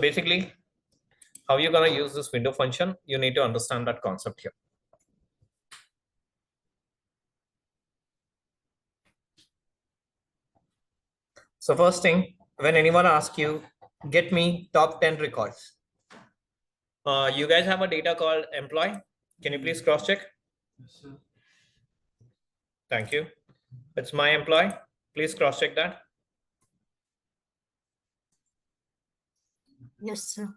Basically, how you're going to use this window function, you need to understand that concept here. So first thing, when anyone asks you, get me top 10 records. You guys have a data called employee. Can you please cross check? Yes, sir. Thank you. It's my employee. Please cross check that. Yes, sir.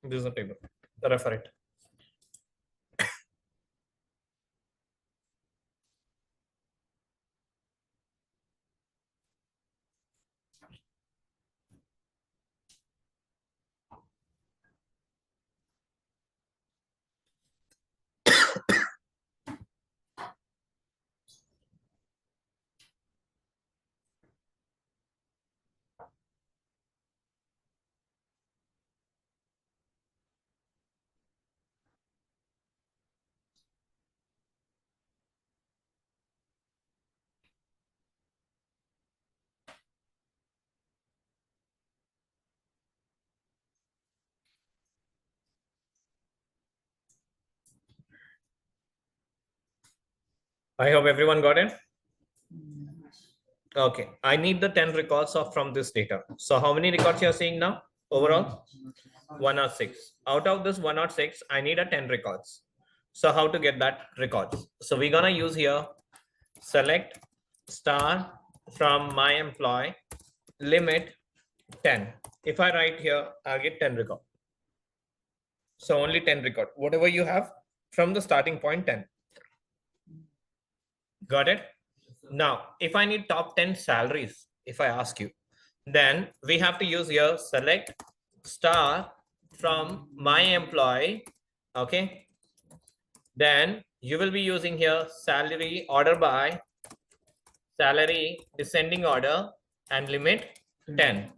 This is the table. Refer it. I hope everyone got it. Okay, I need the 10 records of from this data. So how many records you're seeing now overall? 106. Out of this 106, I need a 10 records. So how to get that records? So we're gonna use here select star from my employee limit 10. If I write here, I'll get 10 record. So only 10 record. Whatever you have from the starting point 10. Got it? Now, if I need top 10 salaries, if I ask you, then we have to use here select star from my employee. Okay. Then you will be using here salary order by salary descending order and limit 10.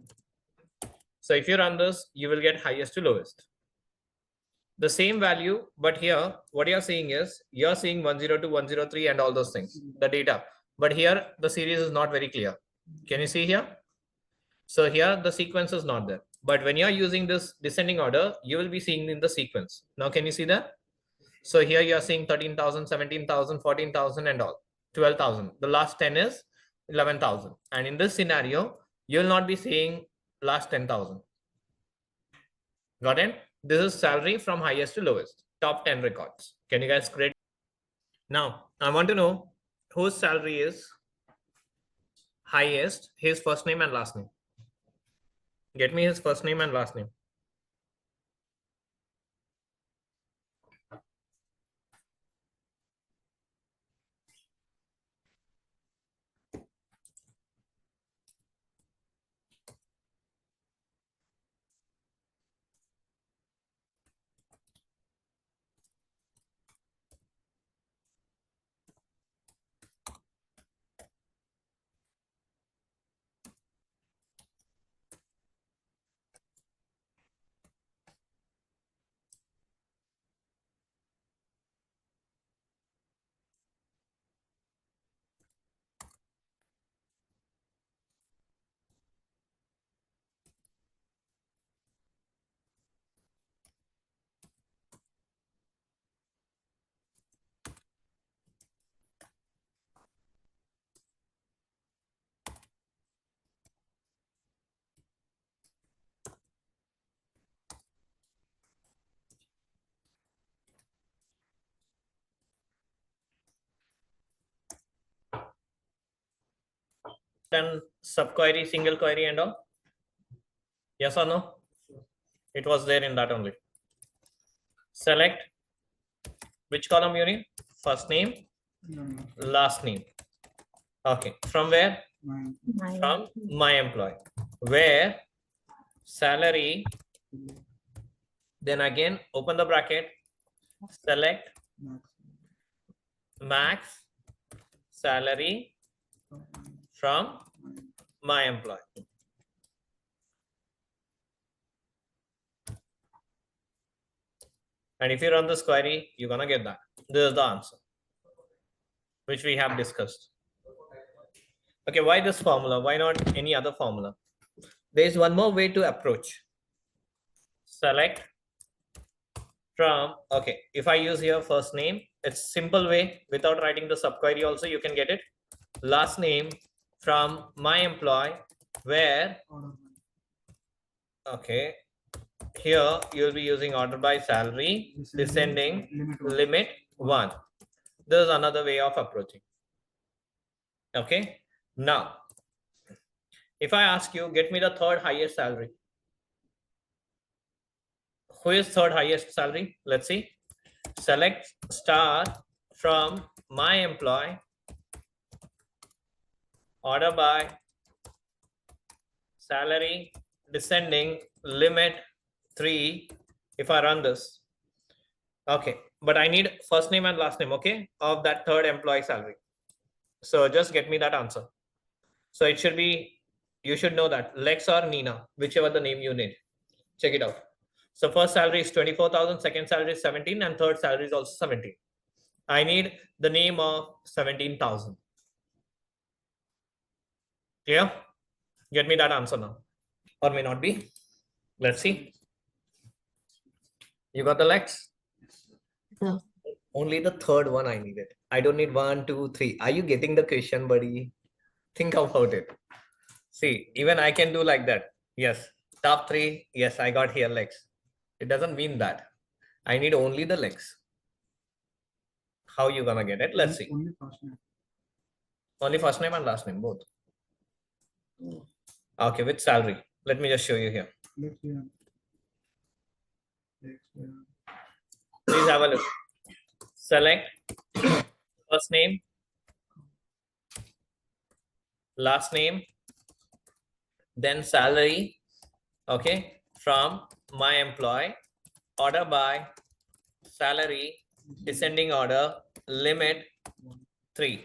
So if you run this, you will get highest to lowest. The same value, but here what you're seeing is you're seeing 102, 103 and all those things, the data. But here the series is not very clear. Can you see here? So here the sequence is not there. But when you're using this descending order, you will be seeing in the sequence. Now can you see that? So here you're seeing 13,000, 17,000, 14,000 and all. 12,000. The last 10 is 11,000. And in this scenario, you will not be seeing last 10,000. Got it? This is salary from highest to lowest. Top 10 records. Can you guys create? Now, I want to know whose salary is highest, his first name and last name. Get me his first name and last name. Then subquery, single query and all? Yes or no? It was there in that only. Select Which column you need? First name, last name. Okay, from where? From my employee. Where salary, then again open the bracket, select max salary from my employee. And if you run this query, you're gonna get that. This is the answer, which we have discussed. Okay, why this formula? Why not any other formula? There is one more way to approach. Select from, okay, if I use here first name, it's simple way without writing the subquery also, you can get it. Last name from my employee, where, okay, here you'll be using order by salary, descending limit 1. This is another way of approaching. Okay, now if I ask you, get me the third highest salary. Who is third highest salary? Let's see. Select star from my employee, order by salary, descending limit 3. If I run this, okay, but I need first name and last name, okay, of that third employee salary. So just get me that answer. So it should be, you should know that Lex or Nina, whichever the name you need. Check it out. So first salary is 24,000, second salary is 17, and third salary is also 17. I need the name of 17,000. Clear? Get me that answer now. Or may not be. Let's see. You got the Lex? No. Only the third one I needed. I don't need 1, 2, 3. Are you getting the question, buddy? Think about it. See, even I can do like that. Yes. Top 3. Yes, I got here Lex. It doesn't mean that. I need only the Lex. How you gonna get it? Let's see. Only first name and last name, both. Okay, with salary. Let me just show you here. Please have a look. Select first name, last name, then salary, okay, from my employee, order by salary, descending order, limit 3.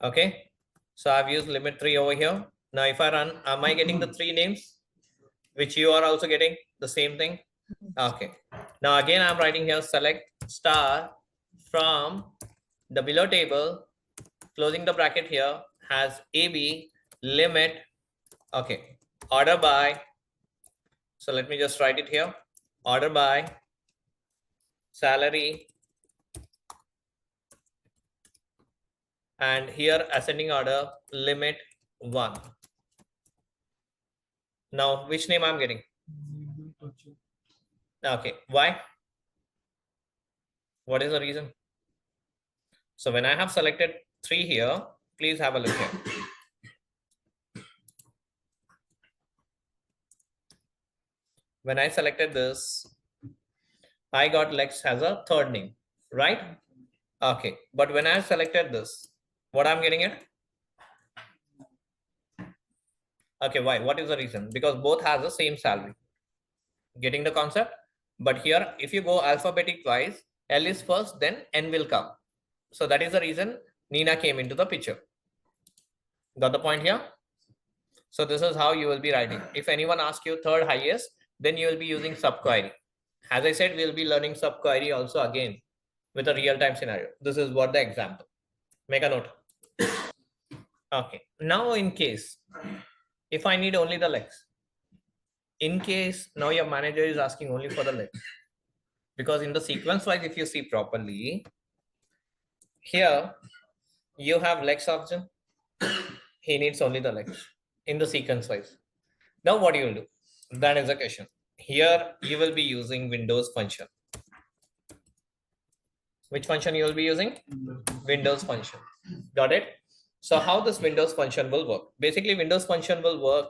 Okay, so I've used limit 3 over here. Now if I run, am I getting the 3 names which you are also getting the same thing? Okay, now again I'm writing here select star from the below table, closing the bracket here, has AB limit, okay, order by, so let me just write it here, order by salary, and here ascending order limit 1. Now which name I'm getting? Okay, why? What is the reason? So when I have selected 3 here, please have a look here. When I selected this, I got Lex as a third name, right? Okay, but when I selected this, what I'm getting it? Okay, why? What is the reason? Because both has the same salary. Getting the concept? But here, if you go alphabetic wise, L is first, then N will come. So that is the reason Nina came into the picture. Got the point here? So this is how you will be writing. If anyone asks you third highest, then you will be using subquery. As I said, we'll be learning subquery also again with a real-time scenario. This is what the example. Make a note. Okay. Now in case, if I need only the Lex, in case now your manager is asking only for the Lex, because in the sequence wise, if you see properly, here you have Lex option. He needs only the Lex in the sequence wise. Now what you will do? That is the question. Here you will be using Windows function. Which function you will be using? Windows function. Got it? So how this Windows function will work? Basically, Windows function will work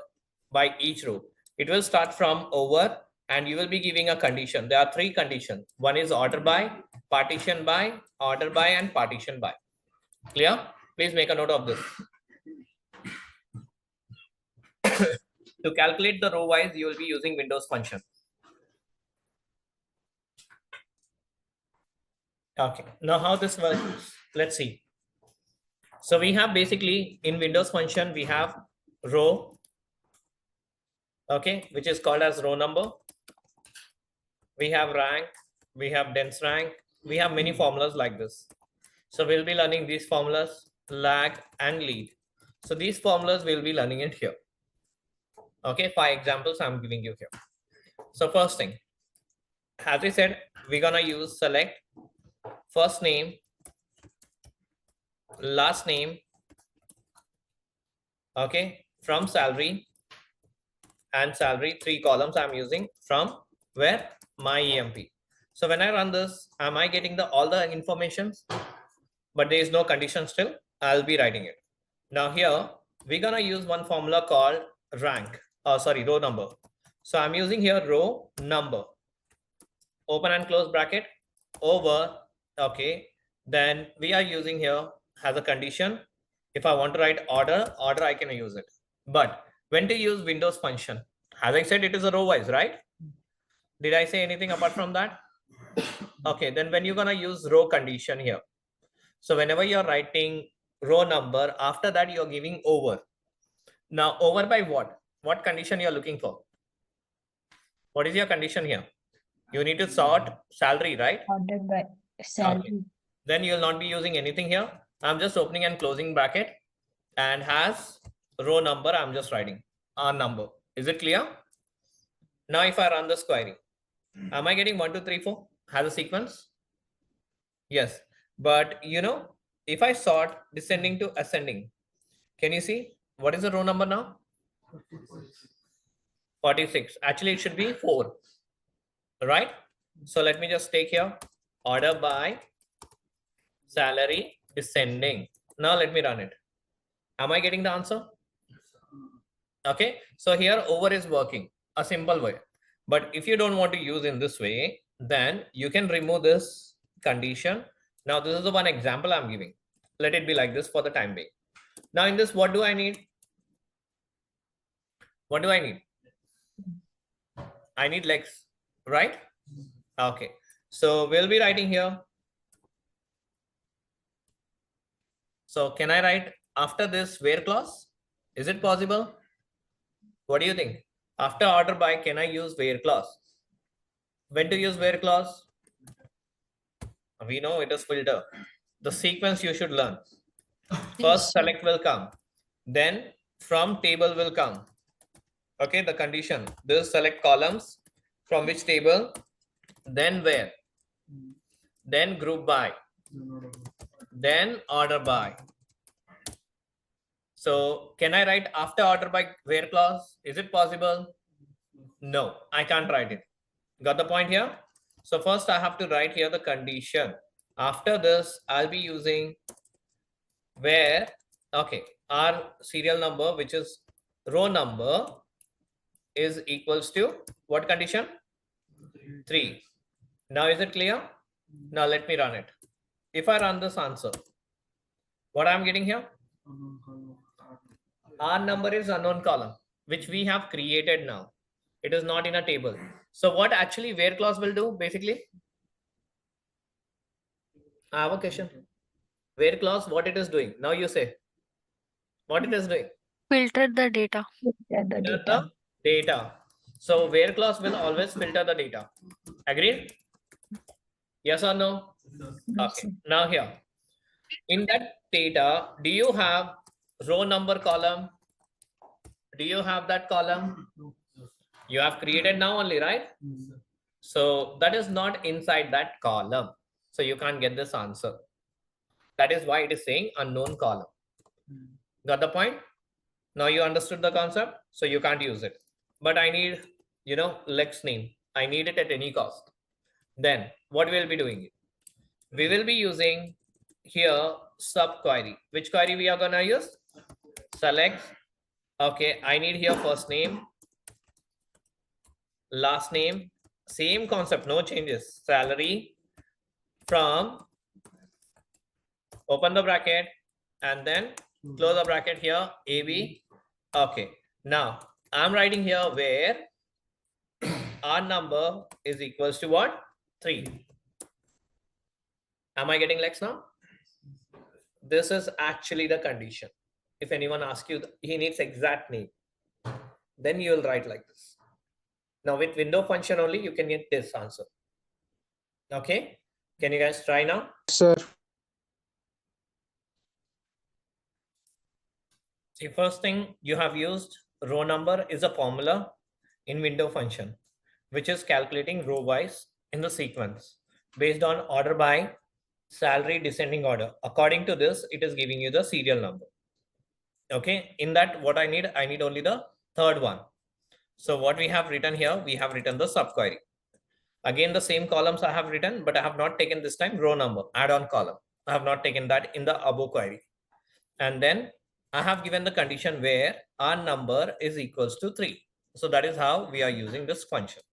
by each row. It will start from over and you will be giving a condition. There are 3 conditions. One is order by, partition by, order by, and partition by. Clear? Please make a note of this. To calculate the row wise, you will be using Windows function. Okay, now how this works, let's see. So we have basically in Windows function, we have row, okay, which is called as row number. We have rank, we have dense rank, we have many formulas like this. So we'll be learning these formulas, lag and lead. So these formulas we'll be learning it here. Okay, 5 examples I'm giving you here. So first thing, as I said, we're gonna use select first name, last name, okay, from salary and salary, 3 columns I'm using from where my EMP. So when I run this, am I getting the all the informations? But there is no condition still. I'll be writing it. Now here we're gonna use one formula called rank. Sorry, row number. So I'm using here row number. Open and close bracket over. Okay. Then we are using here as a condition. If I want to write order, I can use it. But when to use Windows function? As I said, it is a row wise, right? Did I say anything apart from that? Okay, then when you're gonna use row condition here. So whenever you're writing row number, after that you're giving over. Now over by what? What condition you're looking for? What is your condition here? You need to sort salary, right? Ordered by salary. Okay. Then you'll not be using anything here. I'm just opening and closing bracket and has row number. I'm just writing our number. Is it clear? Now if I run this query, am I getting 1, 2, 3, 4? Has a sequence? Yes. But you know, if I sort descending to ascending, can you see what is the row number now? 46. Actually, it should be 4. Right? So let me just take here order by salary descending. Now let me run it. Am I getting the answer? Okay. So here over is working a simple way. But if you don't want to use in this way, then you can remove this condition. Now this is the one example I'm giving. Let it be like this for the time being. Now in this, what do I need? What do I need? I need legs, right? Okay. So we'll be writing here. So can I write after this where clause? Is it possible? What do you think? After order by, can I use where clause? When to use where clause? We know it is filter. The sequence you should learn. First select will come. Then from table will come. Okay, the condition. This select columns from which table, then where, then group by, then order by. So can I write after order by where clause? Is it possible? No, I can't write it. Got the point here? So first I have to write here the condition. After this, I'll be using where, okay, our serial number, which is row number, is equals to what condition? 3. Now is it clear? Now let me run it. If I run this answer, what I'm getting here? Our number is unknown column, which we have created now. It is not in a table. So what actually where clause will do basically? I have a question. Where clause, what it is doing? Now you say. What it is doing? Filter the data. Filter the data. So where clause will always filter the data. Agreed? Yes or no? Okay. Now here, in that data, do you have row number column? Do you have that column? You have created now only, right? So that is not inside that column. So you can't get this answer. That is why it is saying unknown column. Got the point? Now you understood the concept, so you can't use it. But I need, you know, Lex name. I need it at any cost. Then what we'll be doing? We will be using here sub query. Which query we are gonna use? Select. Okay, I need here first name, last name, same concept, no changes. Salary from, open the bracket, and then close the bracket here, AB. Okay. Now, I'm writing here where our number is equals to what? 3. Am I getting lex now? This is actually the condition. If anyone asks you, he needs exact name, then you will write like this. Now with window function only, you can get this answer. Okay. Can you guys try now? Sir. The first thing you have used row number is a formula in window function, which is calculating row wise in the sequence based on order by salary descending order. According to this, it is giving you the serial number. Okay. In that, what I need only the third one. So what we have written here, we have written the subquery. Again, the same columns I have written, but I have not taken this time row number, add-on column. I have not taken that in the above query. And then I have given the condition where our number is equals to 3. So that is how we are using this function.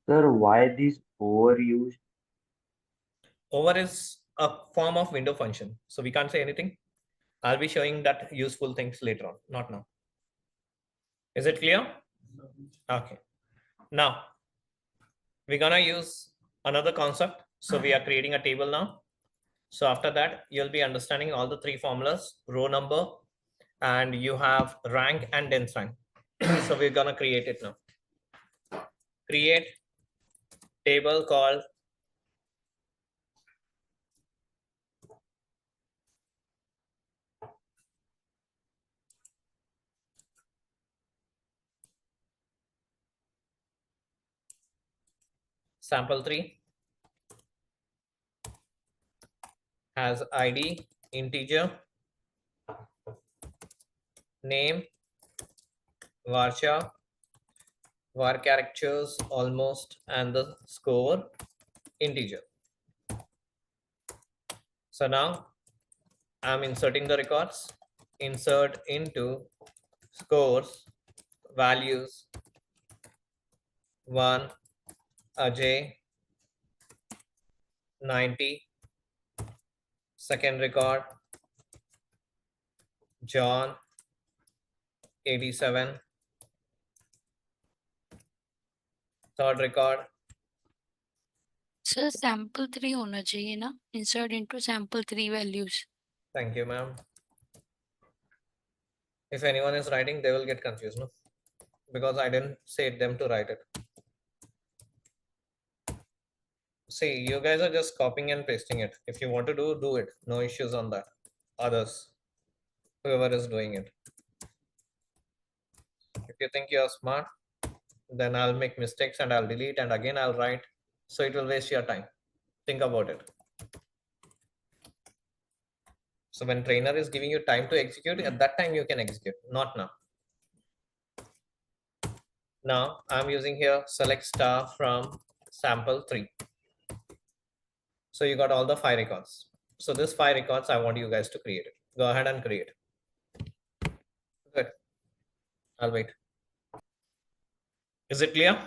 Sir, why these overused? Over is a form of window function. So we can't say anything. I'll be showing that useful things later on, not now. Is it clear? Okay. Now, we're gonna use another concept. So we are creating a table now. So after that, you'll be understanding all the 3 formulas, row number, and you have rank and dense rank. So we're gonna create it now. Create table called sample 3, has ID integer, name varchar, var characters almost, and the score integer. So now I'm inserting the records, insert into scores values 1 Ajay 90, second record John 87, third record. Sir sample 3 होना चाहिए ना, insert into sample 3 values. Thank you, ma'am. If anyone is writing, they will get confused, no? Because I didn't say them to write it. See, you guys are just copying and pasting it. If you want to do it. No issues on that. Others, whoever is doing it. If you think you are smart, then I'll make mistakes and I'll delete and again I'll write. So it will waste your time. Think about it. So when trainer is giving you time to execute, at that time you can execute, not now. Now I'm using here select star from sample 3. So you got all the 5 records. So this 5 records, I want you guys to create it. Go ahead and create. Good. I'll wait. Is it clear?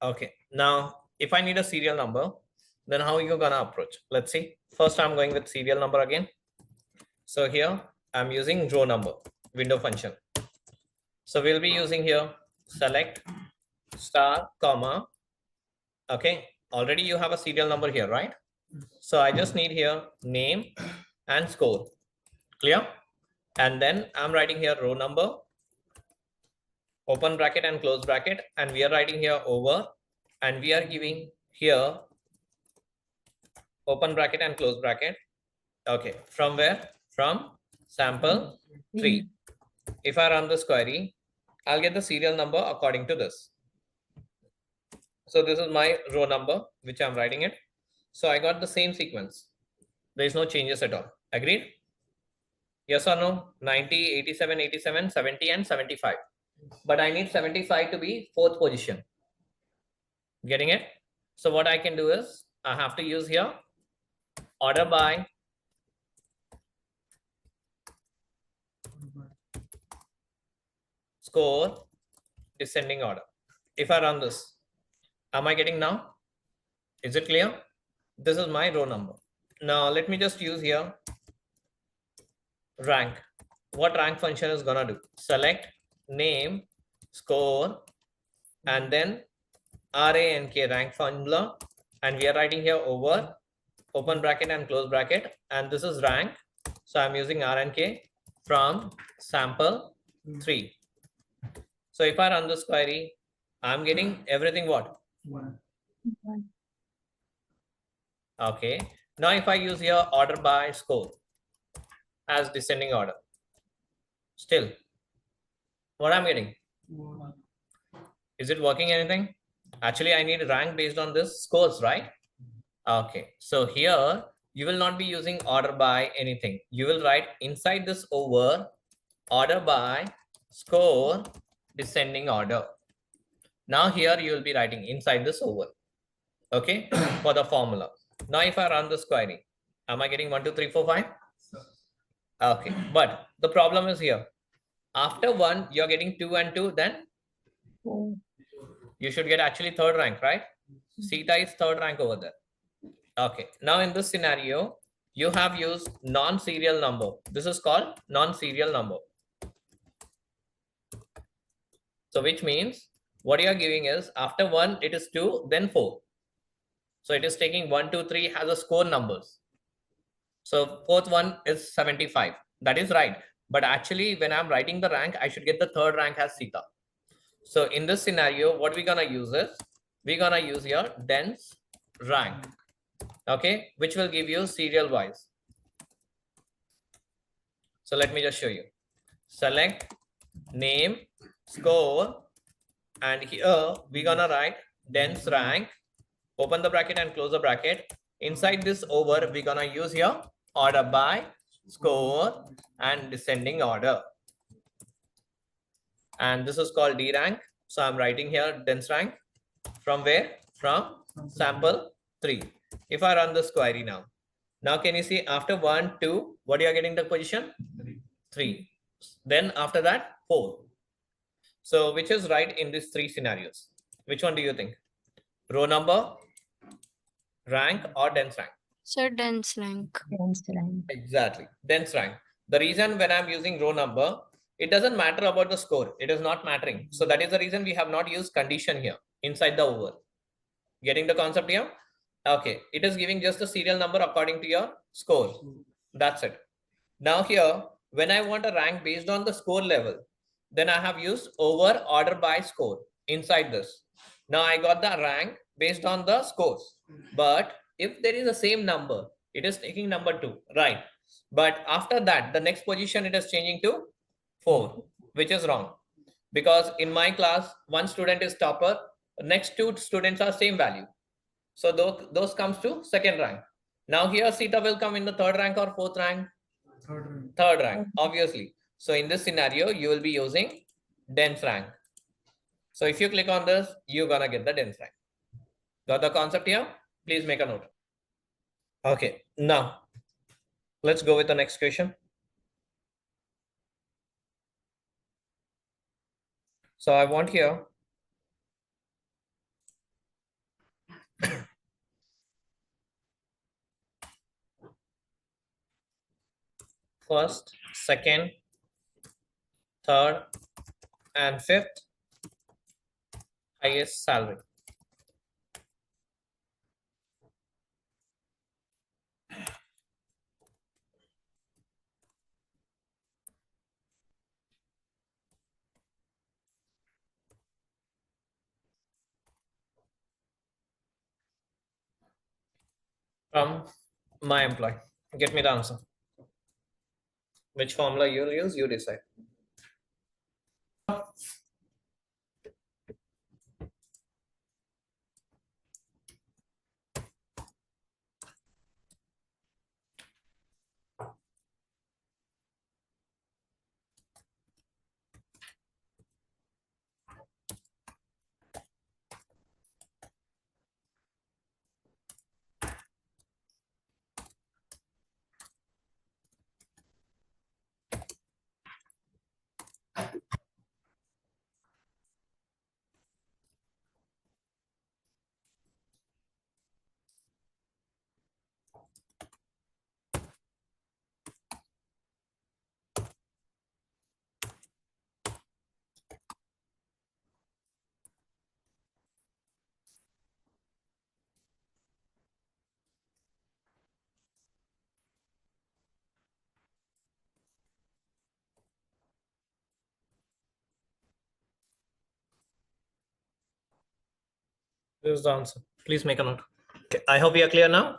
Okay. Now, if I need a serial number, then how are you gonna approach? Let's see. First, I'm going with serial number again. So here, I'm using row number, window function. So we'll be using here select star comma. Okay. Already you have a serial number here, right? So I just need here name and score. Clear? And then I'm writing here row number, open bracket and close bracket, and we are writing here over, and we are giving here open bracket and close bracket. Okay, from where? From sample 3. If I run this query, I'll get the serial number according to this. So this is my row number, which I'm writing it. So I got the same sequence. There is no changes at all. Agreed? Yes or no? 90, 87, 87, 70, and 75. But I need 75 to be 4th position. Getting it? So what I can do is I have to use here order by score descending order. If I run this, am I getting now? Is it clear? This is my row number. Now let me just use here rank. What rank function is gonna do? Select name, score, and then rank rank formula, and we are writing here over open bracket and close bracket, and this is rank. So I'm using RNK from sample 3. So if I run this query, I'm getting everything what? One. Okay. Now if I use here order by score as descending order, still what I'm getting? Is it working anything? Actually, I need rank based on this scores, right? Okay. So here you will not be using order by anything. You will write inside this over order by score descending order. Now here you will be writing inside this over. Okay, for the formula. Now if I run this query, am I getting 1, 2, 3, 4, 5? Okay, but the problem is here. After 1, you're getting 2 and 2, then Four. you should get actually third rank, right? Theta is third rank over there. Okay, now in this scenario, you have used non-serial number. This is called non-serial number. So which means what you are giving is after 1, it is 2, then 4. So it is taking 1, 2, 3 has a score numbers. So fourth one is 75. That is right. But actually, when I'm writing the rank, I should get the third rank as theta. So in this scenario, what we're gonna use is we're gonna use your dense rank. Okay, which will give you serial wise. So let me just show you. Select name, score, and here we're gonna write dense rank. Open the bracket and close the bracket. Inside this over, we're gonna use here order by score and descending order. And this is called D rank. So I'm writing here dense rank. From where? From sample 3. If I run this query now, can you see after 1, 2, what you are getting the position? 3. Then after that, 4. So which is right in these 3 scenarios? Which one do you think? Row number, rank, or dense rank? Sir, dense rank. Dense rank. Exactly, dense rank. The reason when I'm using row number, it doesn't matter about the score. It is not mattering. So that is the reason we have not used condition here inside the over. Getting the concept here? Okay, it is giving just the serial number according to your score. That's it. Now here, when I want a rank based on the score level, then I have used over order by score inside this. Now I got the rank based on the scores. But if there is the same number, it is taking number 2, right? But after that, the next position it is changing to 4, which is wrong. Because in my class, one student is topper, next 2 students are same value. So those comes to second rank. Now here Sita will come in the third rank or fourth rank? Third rank, obviously. So in this scenario, you will be using dense rank. So if you click on this, you're gonna get the dense rank. Got the concept here? Please make a note. Okay, now let's go with the next question. So I want here first, second, third, and fifth highest salary. From my employee. Get me the answer. Which formula you'll use, you decide. This is the answer. Please make a note. Okay, I hope you are clear now.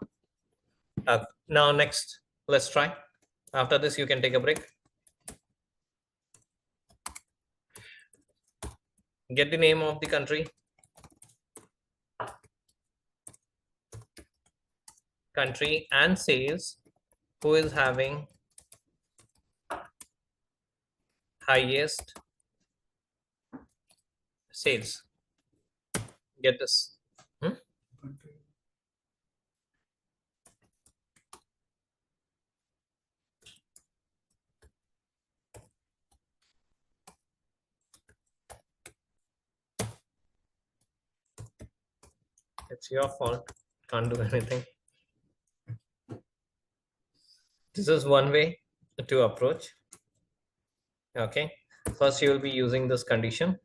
Now next, let's try. After this, you can take a break. Get the name of the country. Country and sales. Who is having highest sales? Get this. It's your fault. Can't do anything. This is one way to approach. Okay. First, you will be using this condition.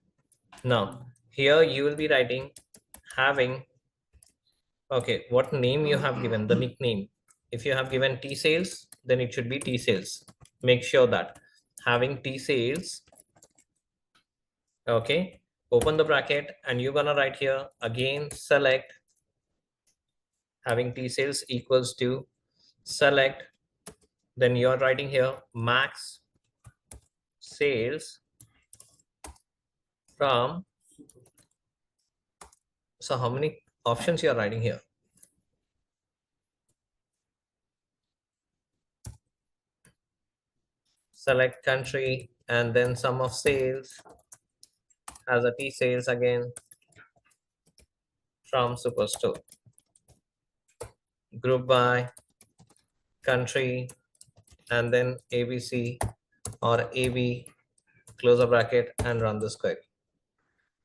Now, here you will be writing having. Okay, what name you have given, the nickname. If you have given T sales, then it should be T sales. Make sure that having T sales. Okay, open the bracket and you're gonna write here again, select having T sales equals to select. Then you're writing here max sales from. So how many options you are writing here? Select country and then sum of sales as a T sales again from superstore. Group by country and then ABC or AB, close a bracket and run this query.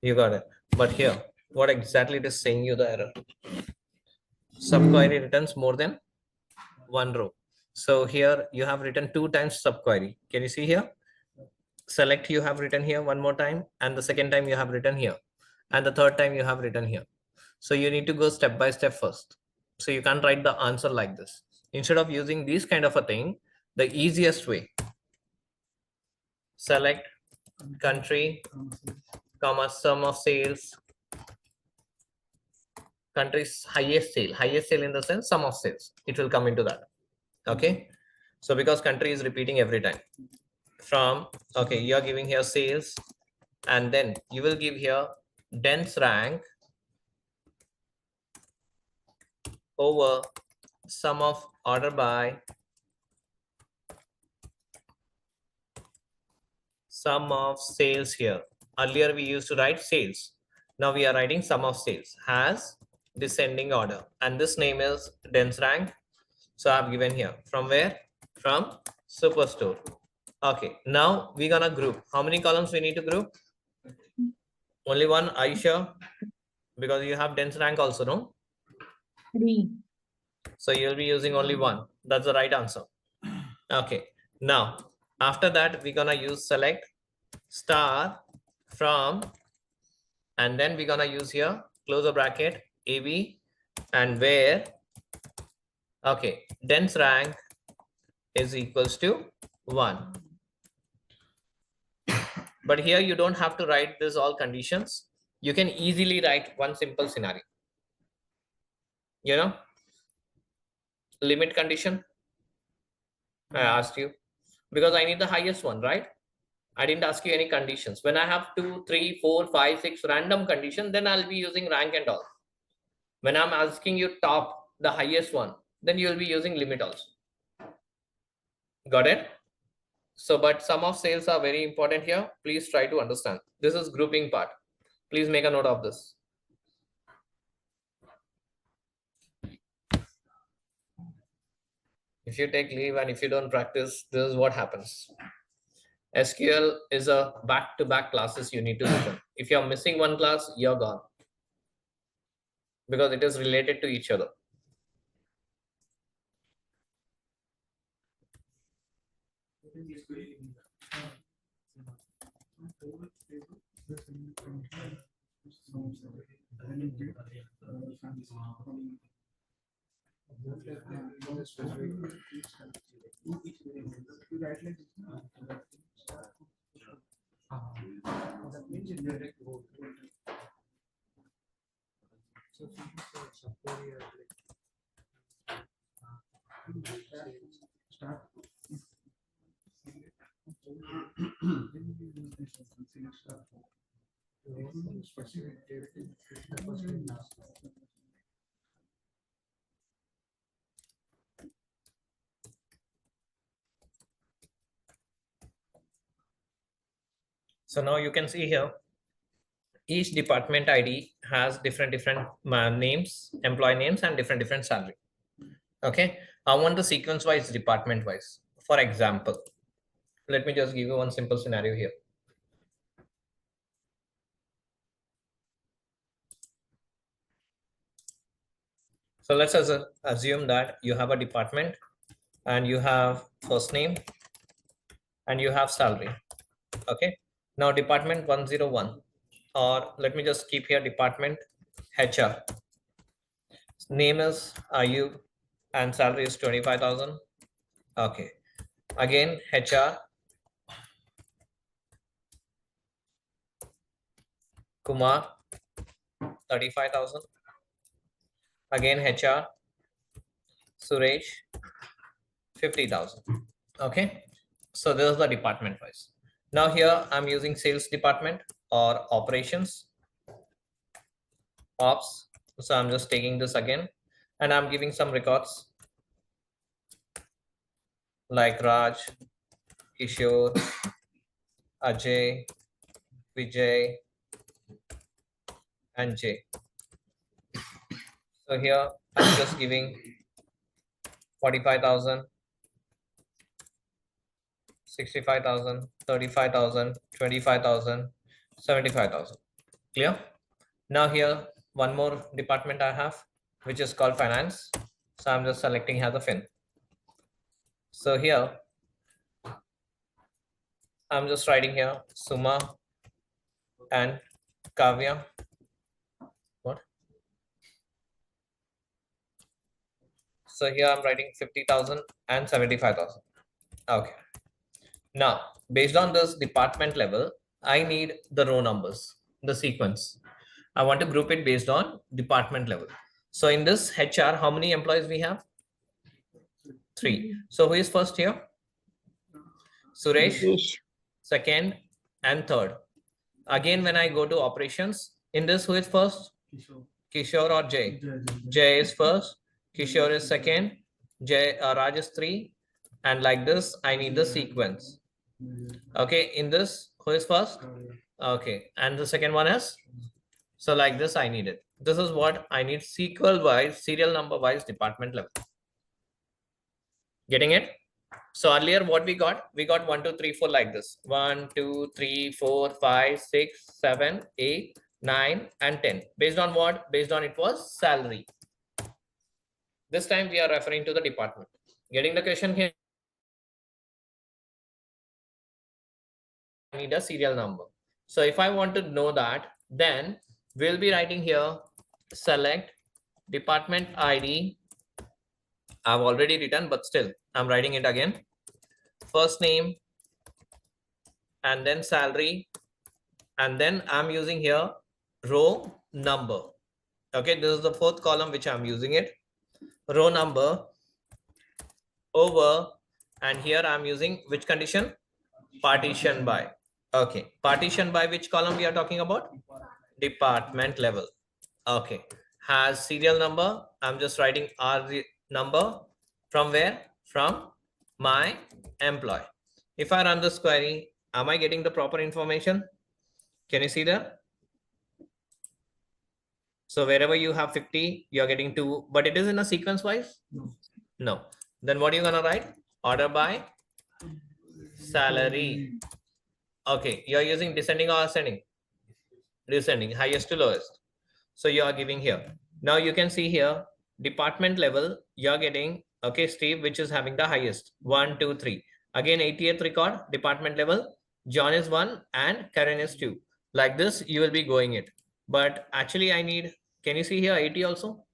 You got it. But here, what exactly it is saying you the error? Subquery returns more than one row. So here you have written 2 times subquery. Can you see here? Select you have written here one more time, and the second time you have written here, and the third time you have written here. So you need to go step by step first. So you can't write the answer like this. Instead of using this kind of a thing, the easiest way, select country, comma, sum of sales, country's highest sale in the sense sum of sales. It will come into that. Okay. So because country is repeating every time from, okay, you're giving here sales, and then you will give here dense rank over sum of order by sum of sales here. Earlier we used to write sales. Now we are writing sum of sales has descending order, and this name is dense rank. So I've given here from where? From superstore. Okay, now we're gonna group. How many columns we need to group? Only one. Are you sure? Because you have dense rank also, no? 3. So you'll be using only one. That's the right answer. Okay. Now, after that, we're gonna use select star from, and then we're gonna use here, close the bracket, AB, and where, okay, dense rank is equals to 1. But here you don't have to write this all conditions. You can easily write one simple scenario. You know, limit condition. I asked you because I need the highest one, right? I didn't ask you any conditions. When I have 2, 3, 4, 5, 6 random conditions, then I'll be using rank and all. When I'm asking you top, the highest one, then you'll be using limit also. Got it? So, but sum of sales are very important here. Please try to understand. This is grouping part. Please make a note of this. If you take leave and if you don't practice, this is what happens. SQL is a back-to-back classes you need to listen. If you're missing one class, you're gone. Because it is related to each other. So now you can see here, each department ID has different names, employee names, and different salary. Okay, I want the sequence wise, department wise. For example, let me just give you one simple scenario here. So let's assume that you have a department and you have first name and you have salary. Okay, now department 101, or let me just keep here department HR. Name is Ayub and salary is 25,000. Okay, again HR Kumar 35,000. Again HR Suresh 50,000. Okay, so this is the department wise. Now here I'm using sales department or operations ops. So I'm just taking this again and I'm giving some records like Raj, Kishore, Ajay, Vijay, and Jay. So here I'm just giving 45,000, 65,000, 35,000, 25,000, 75,000. Clear? Now here one more department I have, which is called finance. So I'm just selecting as a fin. So here I'm just writing here Suma and Kavya. What? So here I'm writing 50,000 and 75,000. Okay. Now, based on this department level, I need the row numbers, the sequence. I want to group it based on department level. So in this HR, how many employees we have? 3. So who is first here? Suresh, Suresh. second, and third. Again, when I go to operations, in this, who is first? Kishore or Jay? Jay is first, Kishore is second, Raj is 3, and like this, I need the sequence. Okay, in this, who is first? Okay, and the second one is? So like this, I need it. This is what I need, sequel wise, serial number wise, department level. Getting it? So earlier what we got 1, 2, 3, 4 like this. 1, 2, 3, 4, 5, 6, 7, 8, 9, and 10. Based on what? Based on it was salary. This time we are referring to the department. Getting the question here? I need a serial number. So if I want to know that, then we'll be writing here select department ID. I've already written, but still I'm writing it again. First name and then salary, and then I'm using here row number. Okay, this is the fourth column which I'm using it. Row number over, and here I'm using which condition? Partition by. Okay, partition by which column we are talking about? Department level. Okay, has serial number. I'm just writing R number from where? From my employee. If I run this query, am I getting the proper information? Can you see that? So wherever you have 50, you're getting 2, but it is in a sequence wise? No. Then what are you gonna write? Order by salary. Okay, you're using descending or ascending? Descending, highest to lowest. So you are giving here. Now you can see here, department level, you're getting, okay, Steve, which is having the highest, 1, 2, 3. Again, 80th record, department level, John is 1 and Karen is 2. Like this, you will be going it. But actually I need, can you see here 80 also?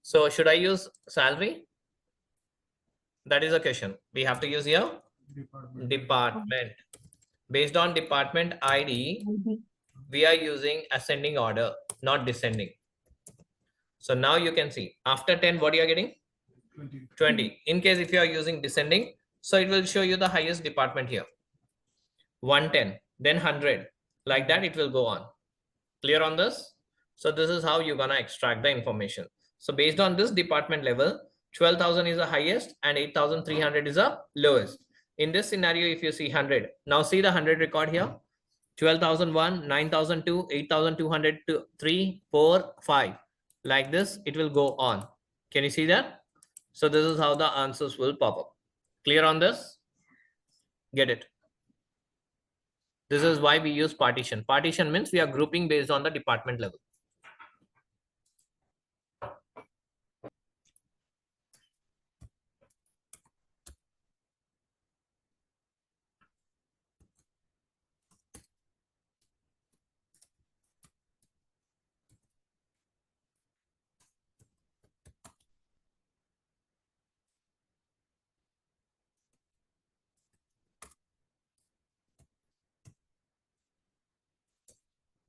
So should I use salary? That is a question. We have to use here department. Based on department ID, we are using ascending order, not descending. So now you can see after 10, what you are getting? 20. In case if you are using descending, so it will show you the highest department here. 110, then 100. Like that, it will go on. Clear on this? So this is how you're gonna extract the information. So based on this department level, 12,000 is the highest and 8,300 is the lowest. In this scenario, if you see 100, now see the 100 record here. 12,001, 9,002, 8,200, 3, 4, 5. Like this, it will go on. Can you see that? So this is how the answers will pop up. Clear on this? Get it? This is why we use partition. Partition means we are grouping based on the department level.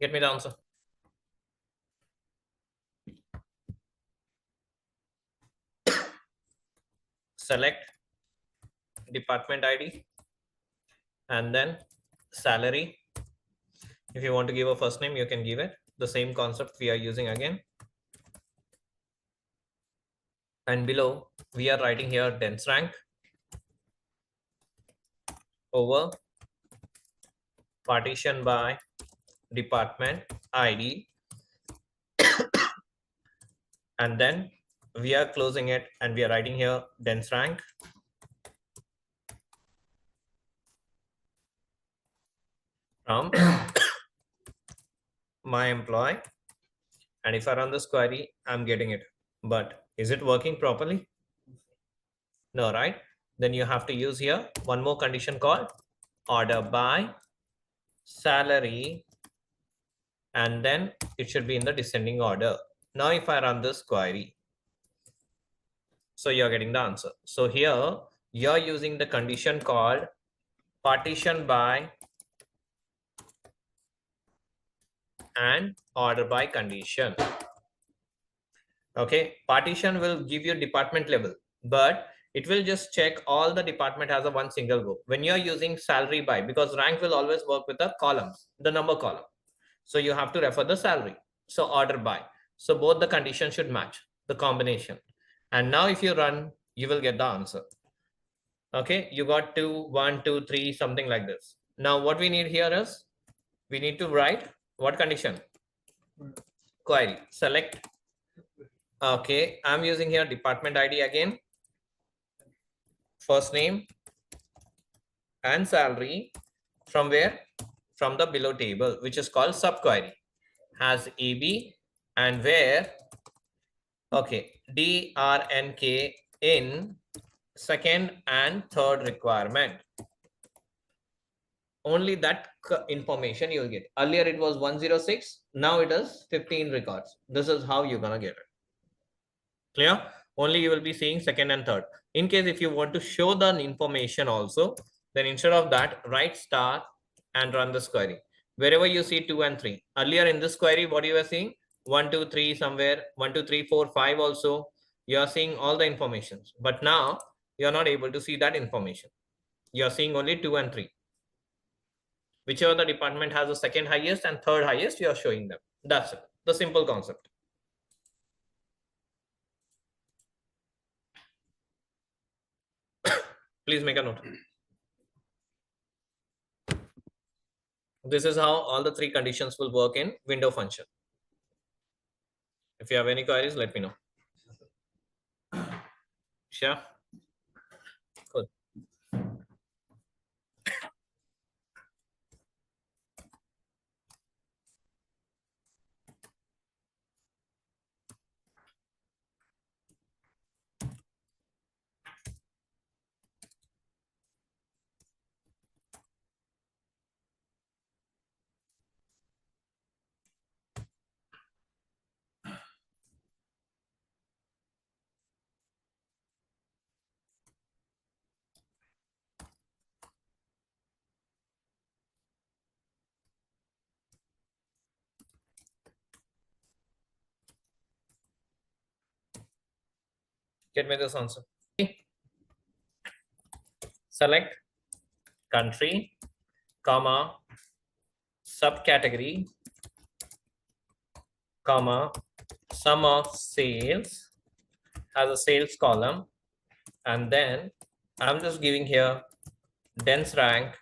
Get me the answer. Select department ID and then salary. If you want to give a first name, you can give it. The same concept we are using again. And below, we are writing here dense rank over partition by department ID. And then we are closing it and we are writing here dense rank from my employee. And if I run this query, I'm getting it. But is it working properly? No, right? Then you have to use here one more condition called order by salary. And then it should be in the descending order. Now, if I run this query, so you're getting the answer. So here you're using the condition called partition by and order by condition. Okay, partition will give you department level, but it will just check all the department as a one single go. When you're using salary by, because rank will always work with the columns, the number column. So you have to refer the salary. So order by. So both the conditions should match the combination. And now if you run, you will get the answer. Okay, you got 2, 1, 2, 3, something like this. Now what we need here is, we need to write what condition? Query. Select. Okay, I'm using here department ID again. First name and salary from where? From the below table, which is called subquery. Has AB and where? Okay, DRNK in second and third requirement. Only that information you'll get. Earlier it was 106, now it is 15 records. This is how you're gonna get it. Clear? Only you will be seeing second and third. In case if you want to show the information also, then instead of that, write star and run this query. Wherever you see 2 and 3. Earlier in this query, what you were seeing? 1, 2, 3 somewhere, 1, 2, 3, 4, 5 also. You are seeing all the informations. But now you are not able to see that information. You are seeing only 2 and 3. Whichever the department has the second highest and third highest, you are showing them. That's it. The simple concept. Please make a note. This is how all the three conditions will work in window function. If you have any queries, let me know. Sure. Good. Get me this answer. Select country, comma, subcategory, comma, sum of sales as a sales column, and then I'm just giving here dense rank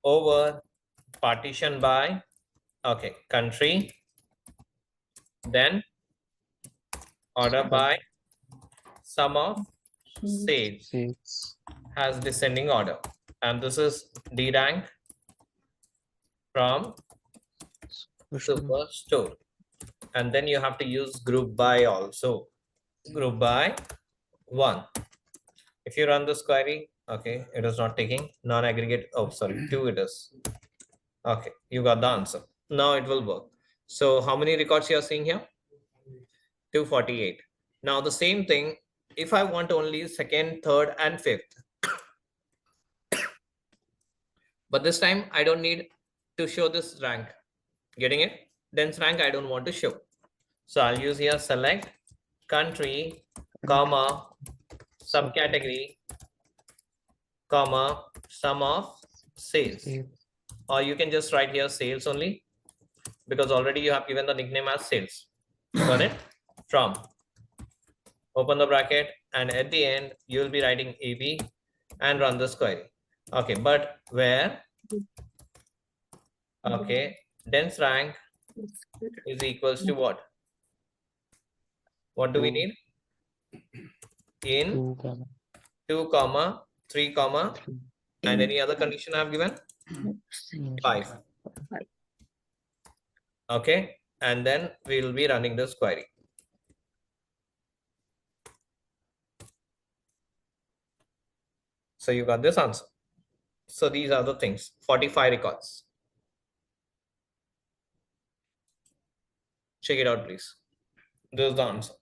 over partition by, okay, country, then order by sum of sales Sales. has descending order, and this is D rank from superstore, and then you have to use group by also, group by 1. If you run this query, okay, it is not taking non-aggregate, oh sorry, 2 it is. Okay, you got the answer. Now it will work. So how many records you are seeing here? 248. Now the same thing, if I want only second, third, and fifth, but this time I don't need to show this rank. Getting it? Dense rank I don't want to show. So I'll use here select country, comma, subcategory, comma, sum of sales. Or you can just write here sales only, because already you have given the nickname as sales. Got it? From, open the bracket, and at the end you will be writing AB and run this query. Okay, but where, okay, dense rank is equals to what? What do we need? In 2 comma 3 comma and any other condition I have given? 5. Okay, and then we will be running this query. So you got this answer. So these are the things, 45 records. Check it out, please. This is the answer.